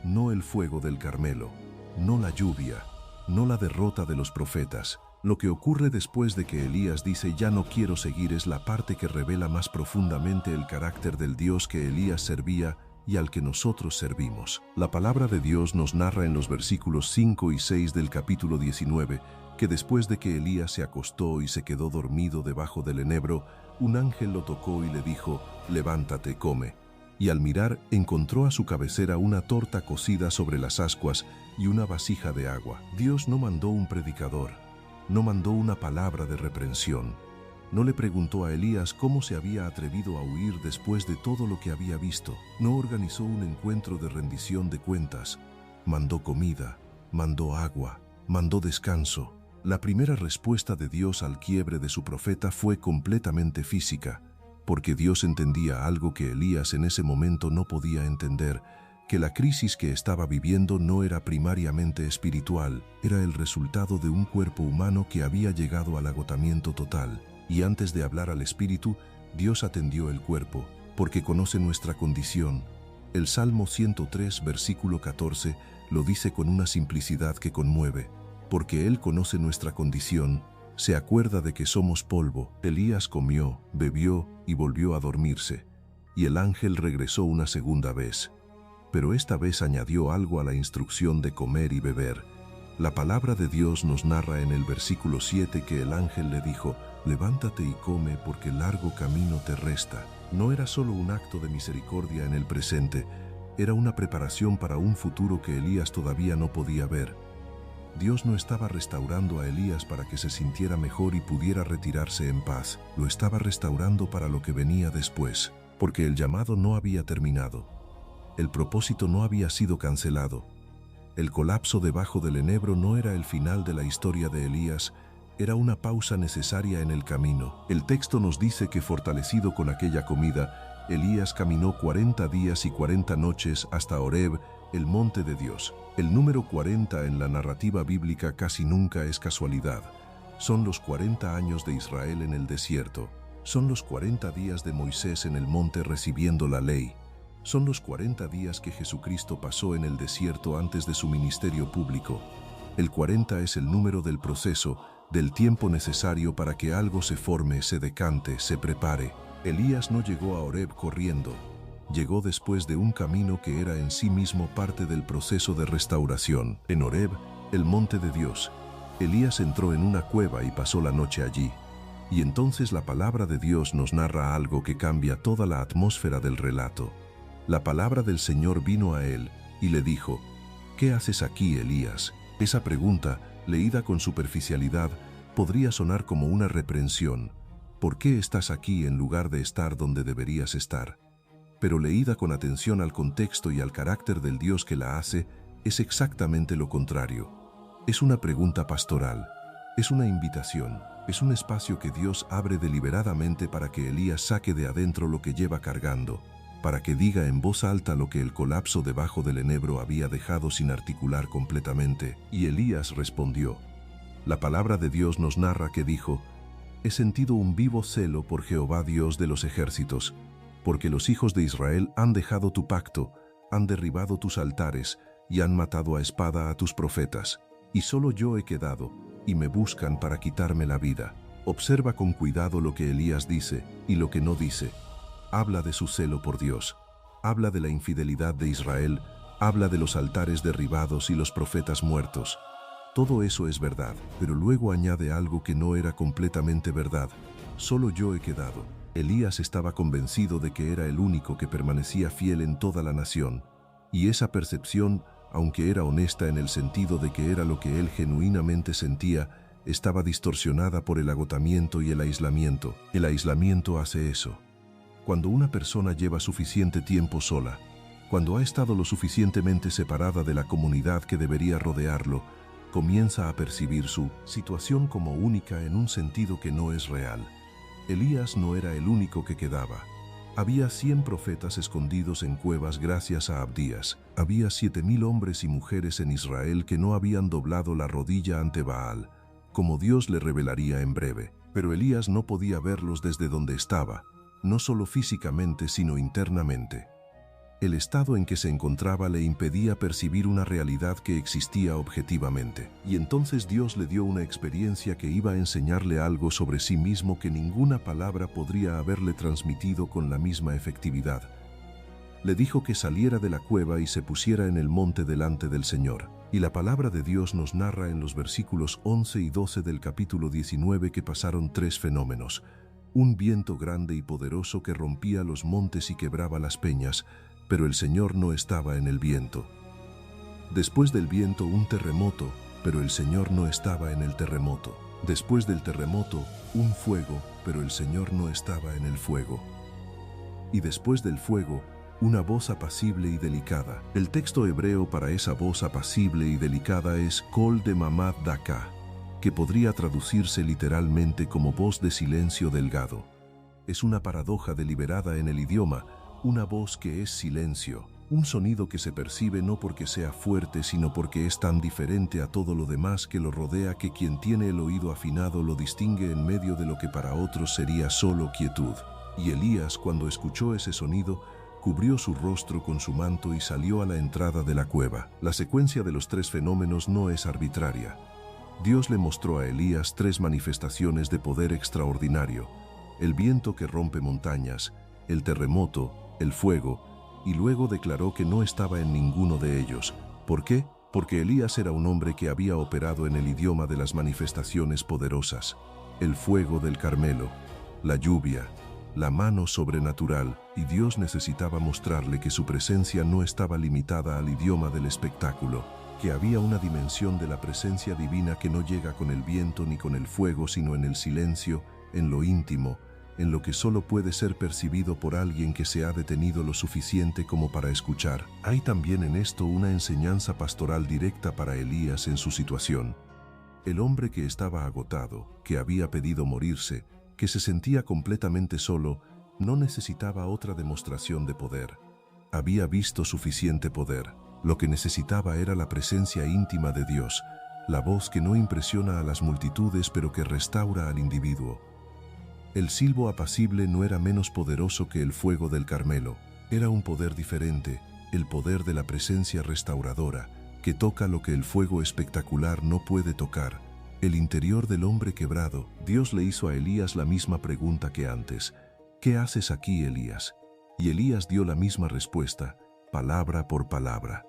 C: No el fuego del Carmelo, no la lluvia, no la derrota de los profetas. Lo que ocurre después de que Elías dice ya no quiero seguir es la parte que revela más profundamente el carácter del Dios que Elías servía y al que nosotros servimos. La palabra de Dios nos narra en los versículos 5 y 6 del capítulo 19 que después de que Elías se acostó y se quedó dormido debajo del enebro, un ángel lo tocó y le dijo, levántate, come. Y al mirar encontró a su cabecera una torta cocida sobre las ascuas y una vasija de agua. Dios no mandó un predicador. No mandó una palabra de reprensión. No le preguntó a Elías cómo se había atrevido a huir después de todo lo que había visto. No organizó un encuentro de rendición de cuentas. Mandó comida, mandó agua, mandó descanso. La primera respuesta de Dios al quiebre de su profeta fue completamente física, porque Dios entendía algo que Elías en ese momento no podía entender, que la crisis que estaba viviendo no era primariamente espiritual, era el resultado de un cuerpo humano que había llegado al agotamiento total. Y antes de hablar al espíritu, Dios atendió el cuerpo, porque conoce nuestra condición. El Salmo 103, versículo 14, lo dice con una simplicidad que conmueve, porque Él conoce nuestra condición, se acuerda de que somos polvo. Elías comió, bebió y volvió a dormirse, y el ángel regresó una segunda vez. Pero esta vez añadió algo a la instrucción de comer y beber. La palabra de Dios nos narra en el versículo 7 que el ángel le dijo, levántate y come porque largo camino te resta. No era solo un acto de misericordia en el presente, era una preparación para un futuro que Elías todavía no podía ver. Dios no estaba restaurando a Elías para que se sintiera mejor y pudiera retirarse en paz, lo estaba restaurando para lo que venía después, porque el llamado no había terminado. El propósito no había sido cancelado. El colapso debajo del enebro no era el final de la historia de Elías, era una pausa necesaria en el camino. El texto nos dice que fortalecido con aquella comida, Elías caminó 40 días y 40 noches hasta Horeb, el monte de Dios. El número 40 en la narrativa bíblica casi nunca es casualidad. Son los 40 años de Israel en el desierto. Son los 40 días de Moisés en el monte recibiendo la ley. Son los 40 días que Jesucristo pasó en el desierto antes de su ministerio público. El 40 es el número del proceso, del tiempo necesario para que algo se forme, se decante, se prepare. Elías no llegó a Horeb corriendo. Llegó después de un camino que era en sí mismo parte del proceso de restauración. En Horeb, el monte de Dios, Elías entró en una cueva y pasó la noche allí. Y entonces la palabra de Dios nos narra algo que cambia toda la atmósfera del relato. La palabra del Señor vino a él y le dijo: ¿Qué haces aquí, Elías? Esa pregunta, leída con superficialidad, podría sonar como una reprensión. ¿Por qué estás aquí en lugar de estar donde deberías estar? Pero leída con atención al contexto y al carácter del Dios que la hace, es exactamente lo contrario. Es una pregunta pastoral, es una invitación, es un espacio que Dios abre deliberadamente para que Elías saque de adentro lo que lleva cargando, para que diga en voz alta lo que el colapso debajo del enebro había dejado sin articular completamente. Y Elías respondió. La palabra de Dios nos narra que dijo: «He sentido un vivo celo por Jehová Dios de los ejércitos, porque los hijos de Israel han dejado tu pacto, han derribado tus altares y han matado a espada a tus profetas, y solo yo he quedado, y me buscan para quitarme la vida». Observa con cuidado lo que Elías dice y lo que no dice. Habla de su celo por Dios, habla de la infidelidad de Israel, habla de los altares derribados y los profetas muertos. Todo eso es verdad, pero luego añade algo que no era completamente verdad. Solo yo he quedado. Elías estaba convencido de que era el único que permanecía fiel en toda la nación, y esa percepción, aunque era honesta en el sentido de que era lo que él genuinamente sentía, estaba distorsionada por el agotamiento y el aislamiento. El aislamiento hace eso. Cuando una persona lleva suficiente tiempo sola, cuando ha estado lo suficientemente separada de la comunidad que debería rodearlo, comienza a percibir su situación como única en un sentido que no es real. Elías no era el único que quedaba. Había 100 profetas escondidos en cuevas gracias a Abdías. Había 7,000 hombres y mujeres en Israel que no habían doblado la rodilla ante Baal, como Dios le revelaría en breve. Pero Elías no podía verlos desde donde estaba, no solo físicamente sino internamente. El estado en que se encontraba le impedía percibir una realidad que existía objetivamente. Y entonces Dios le dio una experiencia que iba a enseñarle algo sobre sí mismo que ninguna palabra podría haberle transmitido con la misma efectividad. Le dijo que saliera de la cueva y se pusiera en el monte delante del Señor. Y la palabra de Dios nos narra en los versículos 11 y 12 del capítulo 19 que pasaron 3 fenómenos. Un viento grande y poderoso que rompía los montes y quebraba las peñas, pero el Señor no estaba en el viento. Después del viento, un terremoto, pero el Señor no estaba en el terremoto. Después del terremoto, un fuego, pero el Señor no estaba en el fuego. Y después del fuego, una voz apacible y delicada. El texto hebreo para esa voz apacible y delicada es Kol de Mamad Daka, que podría traducirse literalmente como voz de silencio delgado. Es una paradoja deliberada en el idioma, una voz que es silencio, un sonido que se percibe no porque sea fuerte, sino porque es tan diferente a todo lo demás que lo rodea que quien tiene el oído afinado lo distingue en medio de lo que para otros sería solo quietud. Y Elías, cuando escuchó ese sonido, cubrió su rostro con su manto y salió a la entrada de la cueva. La secuencia de los 3 fenómenos no es arbitraria. Dios le mostró a Elías 3 manifestaciones de poder extraordinario: el viento que rompe montañas, el terremoto, el fuego, y luego declaró que no estaba en ninguno de ellos. ¿Por qué? Porque Elías era un hombre que había operado en el idioma de las manifestaciones poderosas: el fuego del Carmelo, la lluvia, la mano sobrenatural, y Dios necesitaba mostrarle que su presencia no estaba limitada al idioma del espectáculo, que había una dimensión de la presencia divina que no llega con el viento ni con el fuego, sino en el silencio, en lo íntimo, en lo que solo puede ser percibido por alguien que se ha detenido lo suficiente como para escuchar. Hay también en esto una enseñanza pastoral directa para Elías en su situación. El hombre que estaba agotado, que había pedido morirse, que se sentía completamente solo, no necesitaba otra demostración de poder. Había visto suficiente poder. Lo que necesitaba era la presencia íntima de Dios, la voz que no impresiona a las multitudes pero que restaura al individuo. El silbo apacible no era menos poderoso que el fuego del Carmelo. Era un poder diferente, el poder de la presencia restauradora, que toca lo que el fuego espectacular no puede tocar, el interior del hombre quebrado. Dios le hizo a Elías la misma pregunta que antes: ¿qué haces aquí, Elías? Y Elías dio la misma respuesta, palabra por palabra.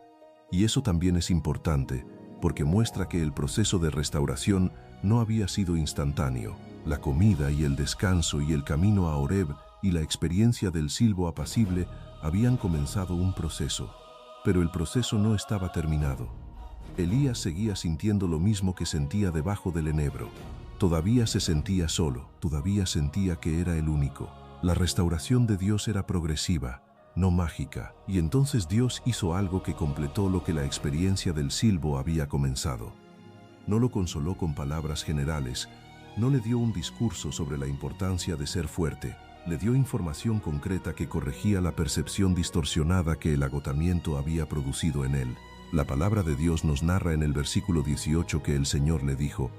C: Y eso también es importante, porque muestra que el proceso de restauración no había sido instantáneo. La comida y el descanso y el camino a Horeb y la experiencia del silbo apacible habían comenzado un proceso, pero el proceso no estaba terminado. Elías seguía sintiendo lo mismo que sentía debajo del enebro. Todavía se sentía solo, todavía sentía que era el único. La restauración de Dios era progresiva, no mágica, y entonces Dios hizo algo que completó lo que la experiencia del silbo había comenzado. No lo consoló con palabras generales, no le dio un discurso sobre la importancia de ser fuerte, le dio información concreta que corregía la percepción distorsionada que el agotamiento había producido en él. La palabra de Dios nos narra en el versículo 18 que el Señor le dijo: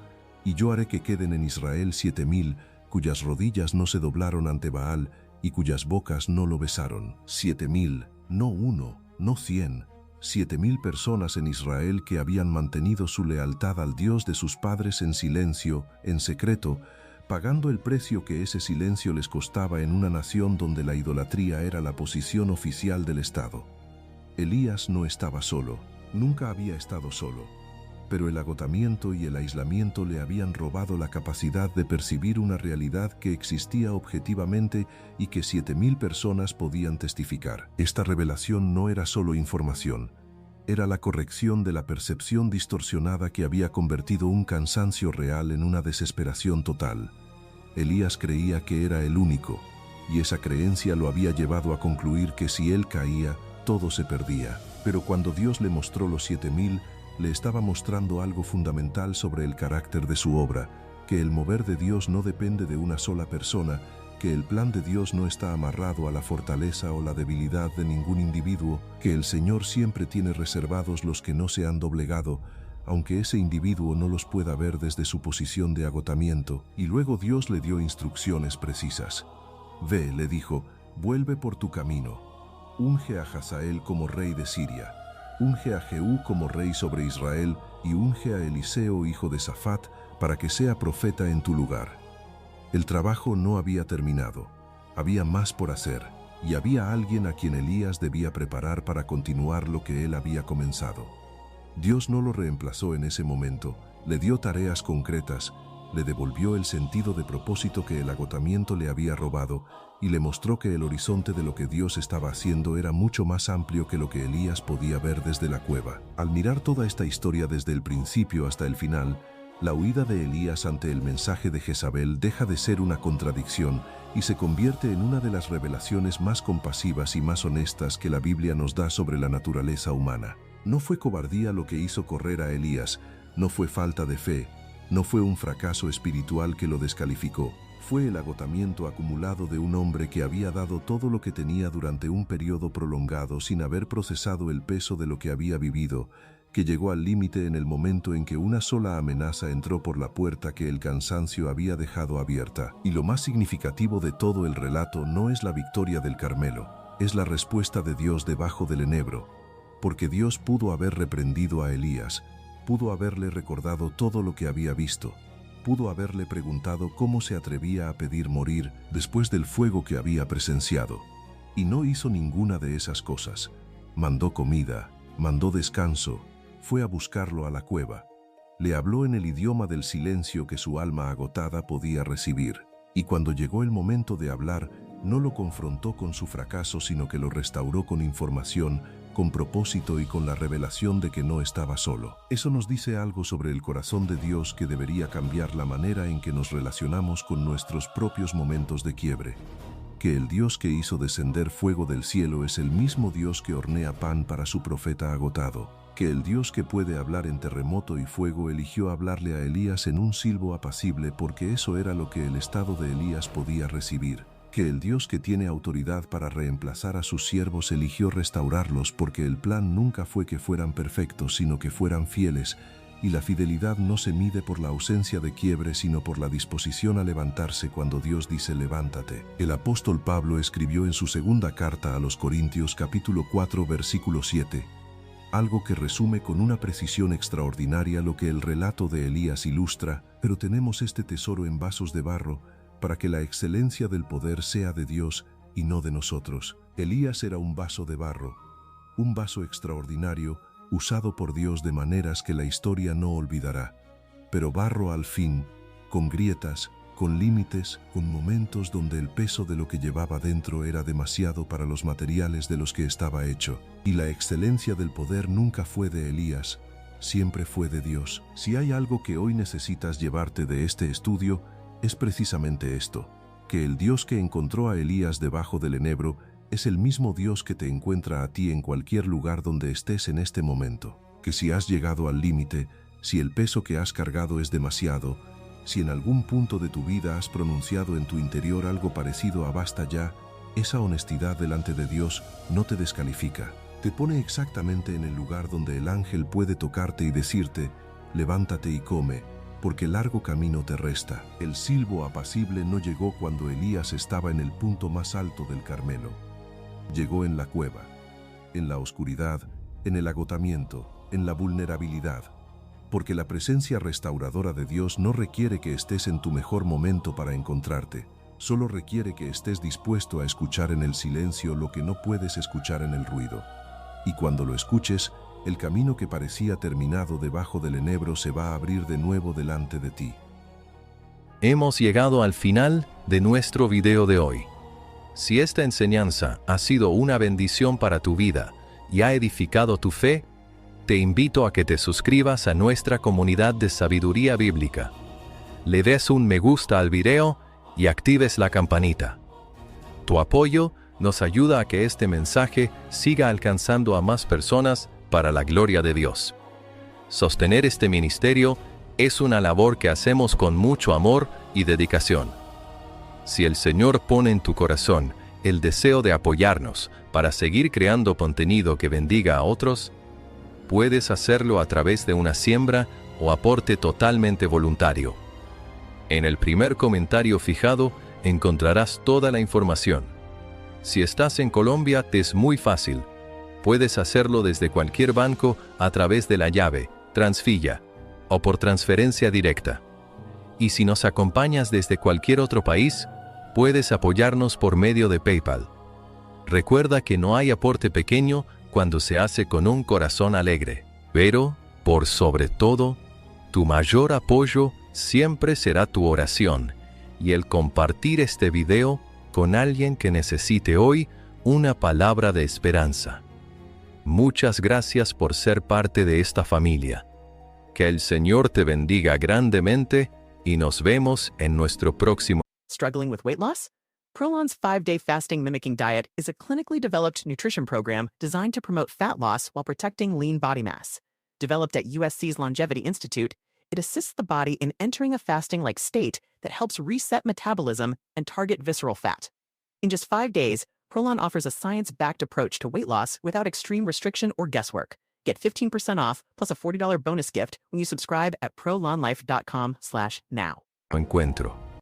C: «Y yo haré que queden en Israel 7,000, cuyas rodillas no se doblaron ante Baal y cuyas bocas no lo besaron». 7,000, no 1, no 100. 7,000 personas en Israel que habían mantenido su lealtad al Dios de sus padres en silencio, en secreto, pagando el precio que ese silencio les costaba en una nación donde la idolatría era la posición oficial del Estado. Elías no estaba solo, nunca había estado solo, pero el agotamiento y el aislamiento le habían robado la capacidad de percibir una realidad que existía objetivamente y que 7,000 personas podían testificar. Esta revelación no era solo información, era la corrección de la percepción distorsionada que había convertido un cansancio real en una desesperación total. Elías creía que era el único, y esa creencia lo había llevado a concluir que si él caía, todo se perdía. Pero cuando Dios le mostró los 7,000, le estaba mostrando algo fundamental sobre el carácter de su obra, que el mover de Dios no depende de una sola persona, que el plan de Dios no está amarrado a la fortaleza o la debilidad de ningún individuo, que el Señor siempre tiene reservados los que no se han doblegado, aunque ese individuo no los pueda ver desde su posición de agotamiento. Y luego Dios le dio instrucciones precisas. «Ve», le dijo, «vuelve por tu camino. Unge a Hazael como rey de Siria. Unge a Jehú como rey sobre Israel y unge a Eliseo hijo de Safat para que sea profeta en tu lugar». El trabajo no había terminado, había más por hacer, y había alguien a quien Elías debía preparar para continuar lo que él había comenzado. Dios no lo reemplazó en ese momento, le dio tareas concretas, le devolvió el sentido de propósito que el agotamiento le había robado y le mostró que el horizonte de lo que Dios estaba haciendo era mucho más amplio que lo que Elías podía ver desde la cueva. Al mirar toda esta historia desde el principio hasta el final, la huida de Elías ante el mensaje de Jezabel deja de ser una contradicción y se convierte en una de las revelaciones más compasivas y más honestas que la Biblia nos da sobre la naturaleza humana. No fue cobardía lo que hizo correr a Elías, no fue falta de fe, no fue un fracaso espiritual que lo descalificó. Fue el agotamiento acumulado de un hombre que había dado todo lo que tenía durante un periodo prolongado sin haber procesado el peso de lo que había vivido, que llegó al límite en el momento en que una sola amenaza entró por la puerta que el cansancio había dejado abierta. Y lo más significativo de todo el relato no es la victoria del Carmelo, es la respuesta de Dios debajo del enebro, porque Dios pudo haber reprendido a Elías, pudo haberle recordado todo lo que había visto, pudo haberle preguntado cómo se atrevía a pedir morir después del fuego que había presenciado. Y no hizo ninguna de esas cosas. Mandó comida, mandó descanso, fue a buscarlo a la cueva. Le habló en el idioma del silencio que su alma agotada podía recibir. Y cuando llegó el momento de hablar, no lo confrontó con su fracaso, sino que lo restauró con información, con propósito y con la revelación de que no estaba solo. Eso nos dice algo sobre el corazón de Dios que debería cambiar la manera en que nos relacionamos con nuestros propios momentos de quiebre. Que el Dios que hizo descender fuego del cielo es el mismo Dios que hornea pan para su profeta agotado. Que el Dios que puede hablar en terremoto y fuego eligió hablarle a Elías en un silbo apacible porque eso era lo que el estado de Elías podía recibir. Que el Dios que tiene autoridad para reemplazar a sus siervos eligió restaurarlos porque el plan nunca fue que fueran perfectos, sino que fueran fieles, y la fidelidad no se mide por la ausencia de quiebre, sino por la disposición a levantarse cuando Dios dice levántate. El apóstol Pablo escribió en su segunda carta a los Corintios capítulo 4 versículo 7, algo que resume con una precisión extraordinaria lo que el relato de Elías ilustra, pero tenemos este tesoro en vasos de barro, para que la excelencia del poder sea de Dios y no de nosotros. Elías era un vaso de barro, un vaso extraordinario, usado por Dios de maneras que la historia no olvidará, pero barro al fin, con grietas, con límites, con momentos donde el peso de lo que llevaba dentro era demasiado para los materiales de los que estaba hecho, y la excelencia del poder nunca fue de Elías, siempre fue de Dios. Si hay algo que hoy necesitas llevarte de este estudio, es precisamente esto, que el Dios que encontró a Elías debajo del enebro es el mismo Dios que te encuentra a ti en cualquier lugar donde estés en este momento. Que si has llegado al límite, si el peso que has cargado es demasiado, si en algún punto de tu vida has pronunciado en tu interior algo parecido a basta ya, esa honestidad delante de Dios no te descalifica. Te pone exactamente en el lugar donde el ángel puede tocarte y decirte, levántate y come, porque largo camino te resta. El silbo apacible no llegó cuando Elías estaba en el punto más alto del Carmelo. Llegó en la cueva, en la oscuridad, en el agotamiento, en la vulnerabilidad. Porque la presencia restauradora de Dios no requiere que estés en tu mejor momento para encontrarte. Solo requiere que estés dispuesto a escuchar en el silencio lo que no puedes escuchar en el ruido. Y cuando lo escuches, el camino que parecía terminado debajo del enebro se va a abrir de nuevo delante de ti.
D: Hemos llegado al final de nuestro video de hoy. Si esta enseñanza ha sido una bendición para tu vida y ha edificado tu fe, te invito a que te suscribas a nuestra comunidad de sabiduría bíblica. Le des un me gusta al video y actives la campanita. Tu apoyo nos ayuda a que este mensaje siga alcanzando a más personas para la gloria de Dios. Sostener este ministerio es una labor que hacemos con mucho amor y dedicación. Si el Señor pone en tu corazón el deseo de apoyarnos para seguir creando contenido que bendiga a otros, puedes hacerlo a través de una siembra o aporte totalmente voluntario. En el primer comentario fijado encontrarás toda la información. Si estás en Colombia, te es muy fácil. Puedes hacerlo desde cualquier banco a través de la llave, Transfilla, o por transferencia directa. Y si nos acompañas desde cualquier otro país, puedes apoyarnos por medio de PayPal. Recuerda que no hay aporte pequeño cuando se hace con un corazón alegre, pero, por sobre todo, tu mayor apoyo siempre será tu oración y el compartir este video con alguien que necesite hoy una palabra de esperanza. Muchas gracias por ser parte de esta familia. Que el Señor te bendiga grandemente y nos vemos en nuestro próximo.
H: Struggling with weight loss? Prolon's 5-day fasting mimicking diet is a clinically developed nutrition program designed to promote fat loss while protecting lean body mass. Developed at USC's Longevity Institute, it assists the body in entering a fasting-like state that helps reset metabolism and target visceral fat. In just 5 days, Prolon offers a science-backed approach to weight loss without extreme restriction or guesswork. Get 15% off plus a $40 bonus gift when you subscribe at prolonlife.com/now.
D: Encuentro.